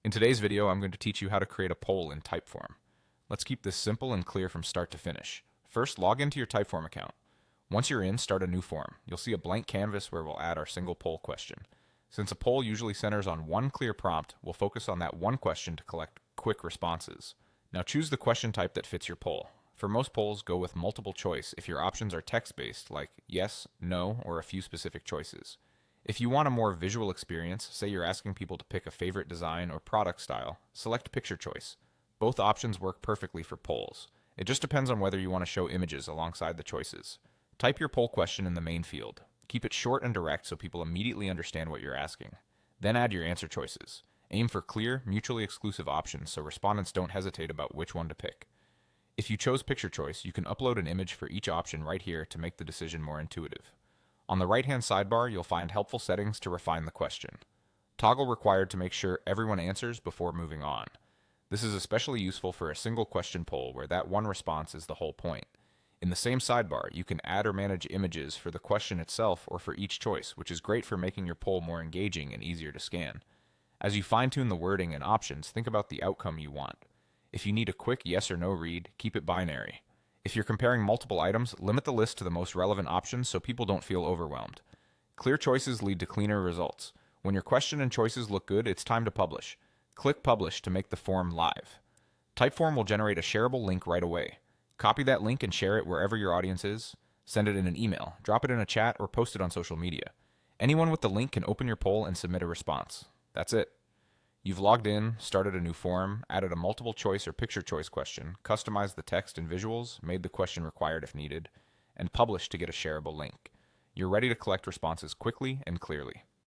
In today's video, I'm going to teach you how to create a poll in Typeform. Let's keep this simple and clear from start to finish. First, log into your Typeform account. Once you're in, start a new form. You'll see a blank canvas where we'll add our single poll question. Since a poll usually centers on one clear prompt, we'll focus on that one question to collect quick responses. Now choose the question type that fits your poll. For most polls, go with multiple choice if your options are text-based, like yes, no, or a few specific choices. If you want a more visual experience, say you're asking people to pick a favorite design or product style, select picture choice. Both options work perfectly for polls. It just depends on whether you want to show images alongside the choices. Type your poll question in the main field. Keep it short and direct so people immediately understand what you're asking. Then add your answer choices. Aim for clear, mutually exclusive options so respondents don't hesitate about which one to pick. If you chose picture choice, you can upload an image for each option right here to make the decision more intuitive. On the right-hand sidebar, you'll find helpful settings to refine the question. Toggle required to make sure everyone answers before moving on. This is especially useful for a single question poll where that one response is the whole point. In the same sidebar, you can add or manage images for the question itself or for each choice, which is great for making your poll more engaging and easier to scan. As you fine-tune the wording and options, think about the outcome you want. If you need a quick yes or no read, keep it binary. If you're comparing multiple items, limit the list to the most relevant options so people don't feel overwhelmed. Clear choices lead to cleaner results. When your question and choices look good, it's time to publish. Click Publish to make the form live. Typeform will generate a shareable link right away. Copy that link and share it wherever your audience is. Send it in an email, drop it in a chat, or post it on social media. Anyone with the link can open your poll and submit a response. That's it. You've logged in, started a new form, added a multiple choice or picture choice question, customized the text and visuals, made the question required if needed, and published to get a shareable link. You're ready to collect responses quickly and clearly.